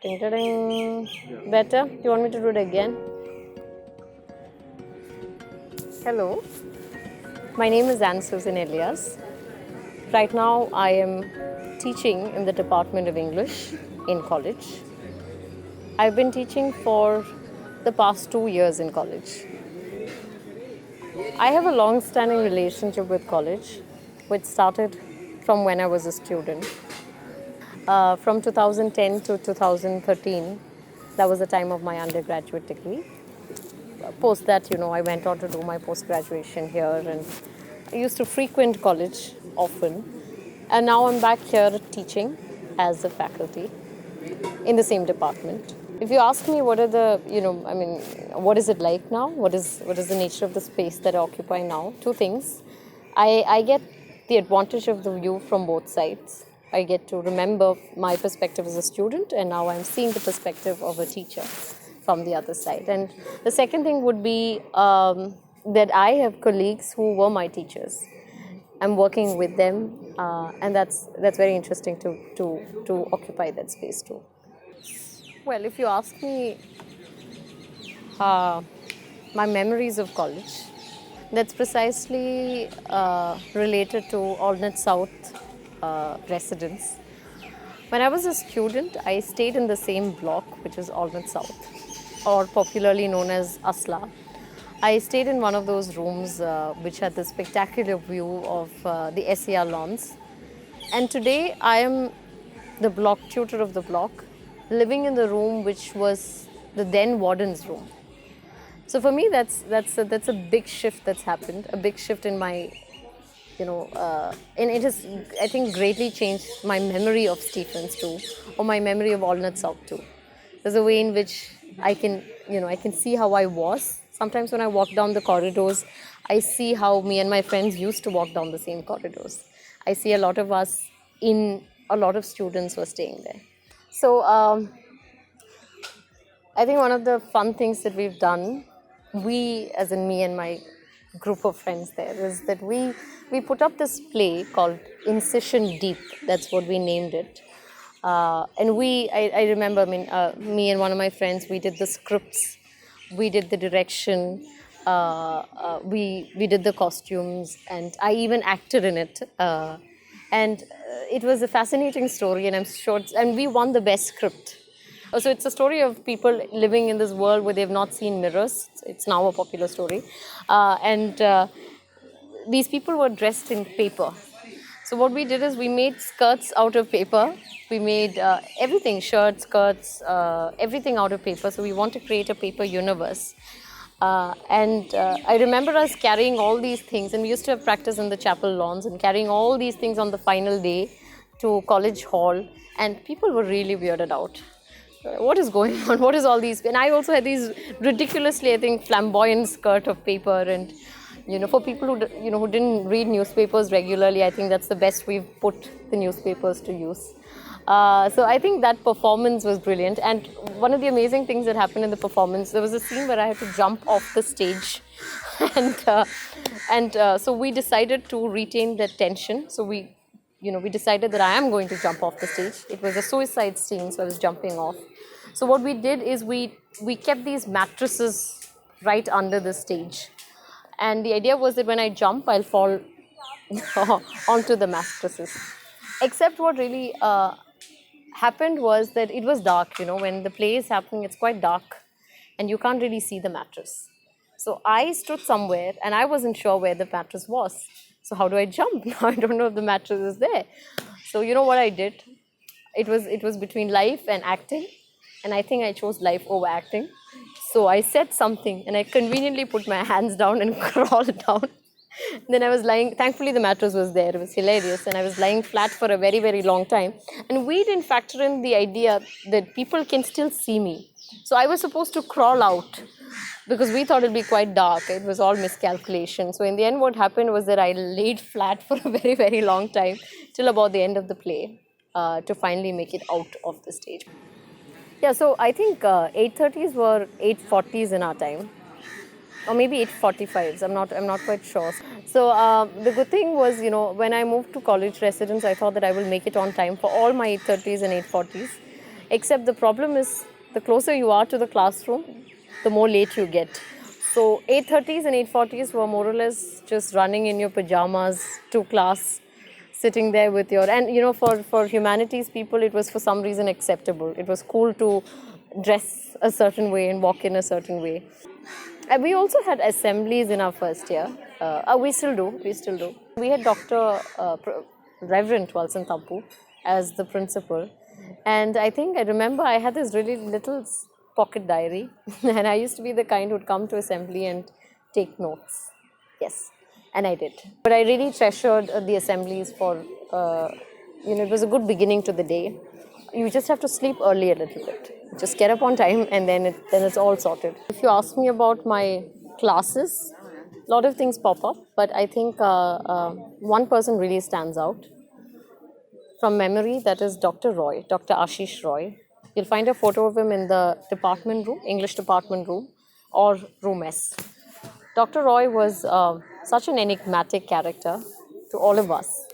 Ding, ding, ding. Better? Do you want me to do it again? Hello, my name is Susan Aleyas. Right now, I am teaching in the Department of English in college. I've been teaching for the past 2 years in college. I have a long standing relationship with college, which started from when I was a student. From 2010 to 2013, that was the time of my undergraduate degree. Post that, I went on to do my post graduation here, and I used to frequent college often. And now I'm back here teaching as a faculty in the same department. If you ask me what are the, what is it like now? What is the nature of the space that I occupy now? Two things. I get the advantage of the view from both sides. I get to remember my perspective as a student, and now I'm seeing the perspective of a teacher from the other side. And the second thing would be that I have colleagues who were my teachers. I'm working with them, and that's very interesting to occupy that space too. Well, if you ask me my memories of college, that's precisely related to Alternate South residence. When I was a student, I stayed in the same block, which is Alternate South, or popularly known as Asla. I stayed in one of those rooms which had this spectacular view of the SER lawns. And today I am the block tutor of the block, living in the room which was the then warden's room. So for me, that's a big shift that's happened, a big shift in my, and it has, I think, greatly changed my memory of Stephens too, or my memory of Alternate South too. There's a way in which I can see how I was. Sometimes when I walk down the corridors, I see how me and my friends used to walk down the same corridors. I see a lot of us a lot of students were staying there. So I think one of the fun things that we've done, we, as in me and my group of friends there, is that we put up this play called Incision Deep. That's what we named it. And I remember, me and one of my friends, we did the scripts, we did the direction, we did the costumes, and I even acted in it. And it was a fascinating story, and I'm sure, and we won the best script. So it's a story of people living in this world where they've not seen mirrors. It's now a popular story. And these people were dressed in paper. So what we did is we made skirts out of paper. We made everything, shirts, skirts, everything out of paper. So we want to create a paper universe. And I remember us carrying all these things, and we used to have practice in the chapel lawns, and carrying all these things on the final day to College Hall, and people were really weirded out. What is going on? What is all these? And I also had these ridiculously, I think, flamboyant skirt of paper. And, for people who didn't read newspapers regularly, I think that's the best we've put the newspapers to use. So I think that performance was brilliant. And one of the amazing things that happened in the performance, there was a scene where I had to jump off the stage. and so we decided to retain that tension. So we decided that I am going to jump off the stage. It was a suicide scene, so I was jumping off. So what we did is we kept these mattresses right under the stage. And the idea was that when I jump, I'll fall onto the mattresses. Except what really happened was that it was dark. When the play is happening, it's quite dark, and you can't really see the mattress. So I stood somewhere, and I wasn't sure where the mattress was. So how do I jump? Now I don't know if the mattress is there. So you know what I did? It was between life and acting, and I think I chose life over acting. So I said something, and I conveniently put my hands down and crawled down. Then I was lying, thankfully the mattress was there, it was hilarious, and I was lying flat for a very, very long time. And we didn't factor in the idea that people can still see me. So I was supposed to crawl out, because we thought it'd be quite dark. It was all miscalculation. So in the end, what happened was that I laid flat for a very, very long time, till about the end of the play, to finally make it out of the stage. Yeah, so I think 8:30s were 8:40s in our time, or maybe 8:45s. I'm not quite sure. So the good thing was, when I moved to college residence, I thought that I will make it on time for all my 8:30s and 8:40s. Except the problem is, the closer you are to the classroom, the more late you get. So 8:30s and 8:40s were more or less just running in your pajamas to class, sitting there with your, and for humanities people, it was for some reason acceptable. It was cool to dress a certain way and walk in a certain way. And we also had assemblies in our first year. We still do. We still do. We had Dr. Reverend Walson Tampu as the principal. And I remember I had this really little pocket diary. And I used to be the kind who would come to assembly and take notes. Yes. And I did. But I really treasured the assemblies for, it was a good beginning to the day. You just have to sleep early a little bit. Just get up on time and then it's all sorted. If you ask me about my classes, a lot of things pop up, but I think one person really stands out. From memory, that is Dr. Roy, Dr. Ashish Roy. You'll find a photo of him in the department room, English department room, or room S. Dr. Roy was such an enigmatic character to all of us.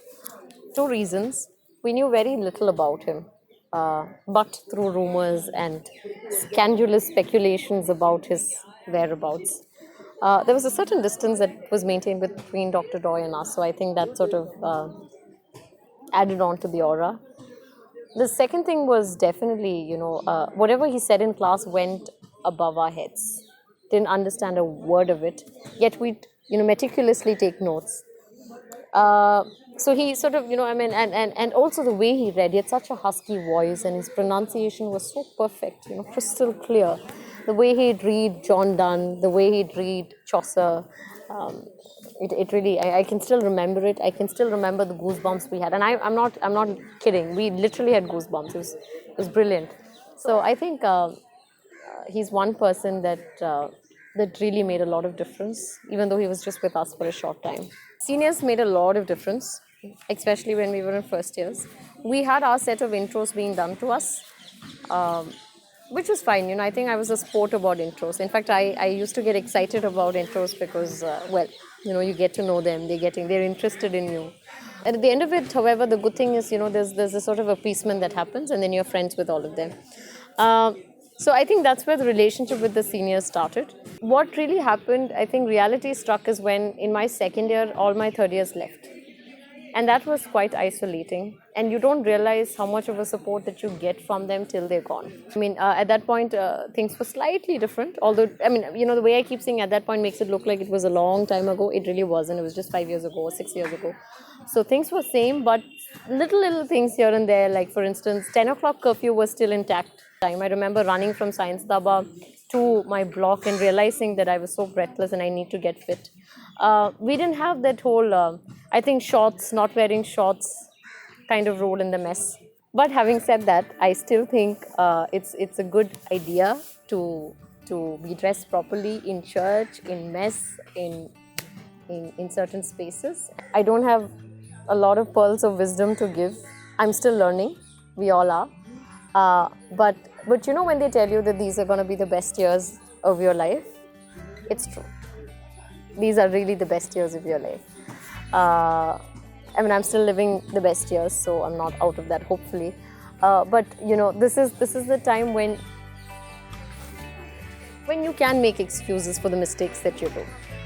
Two reasons. We knew very little about him, but through rumors and scandalous speculations about his whereabouts. There was a certain distance that was maintained between Dr. Roy and us, so I think that sort of added on to the aura. The second thing was definitely, whatever he said in class went above our heads. Didn't understand a word of it, yet we'd, meticulously take notes. So he sort of, and also the way he read, he had such a husky voice and his pronunciation was so perfect, crystal clear. The way he'd read John Donne, the way he'd read Chaucer, it really, I can still remember it. I can still remember the goosebumps we had. And I'm not kidding. We literally had goosebumps. It was brilliant. So I think he's one person that really made a lot of difference, even though he was just with us for a short time. Seniors made a lot of difference, especially when we were in first years. We had our set of intros being done to us, which was fine. I think I was a sport about intros. In fact, I used to get excited about intros because, you get to know them. They're interested in you. And at the end of it, however, the good thing is, there's a sort of appeasement that happens, and then you're friends with all of them. So I think that's where the relationship with the seniors started. What really happened, I think reality struck is when in my second year, all my third years left. And that was quite isolating. And you don't realize how much of a support that you get from them till they're gone. At that point, things were slightly different. Although, the way I keep saying at that point makes it look like it was a long time ago. It really wasn't. It was just 5 years ago or 6 years ago. So things were same, but little things here and there. Like, for instance, 10 o'clock curfew was still intact. I remember running from Science Daba to my block and realizing that I was so breathless and I need to get fit. We didn't have that whole, shorts, not wearing shorts kind of rule in the mess. But having said that, I still think it's a good idea to be dressed properly in church, in mess, in certain spaces. I don't have a lot of pearls of wisdom to give. I'm still learning. We all are. But when they tell you that these are going to be the best years of your life, it's true. These are really the best years of your life. I'm still living the best years, so I'm not out of that, hopefully. But this is the time when you can make excuses for the mistakes that you do.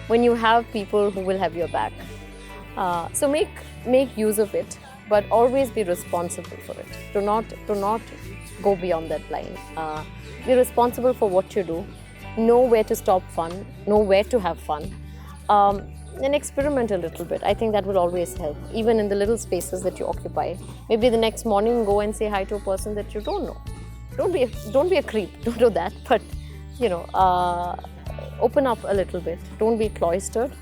When you have people who will have your back. So make use of it, but always be responsible for it. Do not go beyond that line. Be responsible for what you do. Know where to stop fun. Know where to have fun. And experiment a little bit. I think that will always help, even in the little spaces that you occupy. Maybe the next morning go and say hi to a person that you don't know. Don't be a creep. Don't do that. But open up a little bit. Don't be cloistered.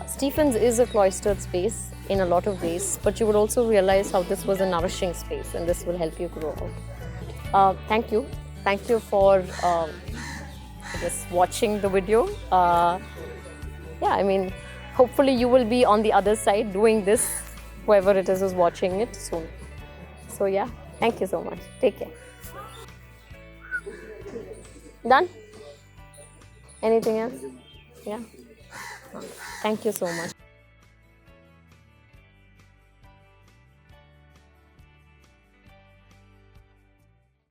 Stephens is a cloistered space in a lot of ways, but you will also realize how this was a nourishing space, and this will help you grow out. Thank you for watching the video. Hopefully you will be on the other side doing this, whoever it is who's watching it soon. So yeah, thank you so much. Take care. Done? Anything else? Yeah. Thank you so much.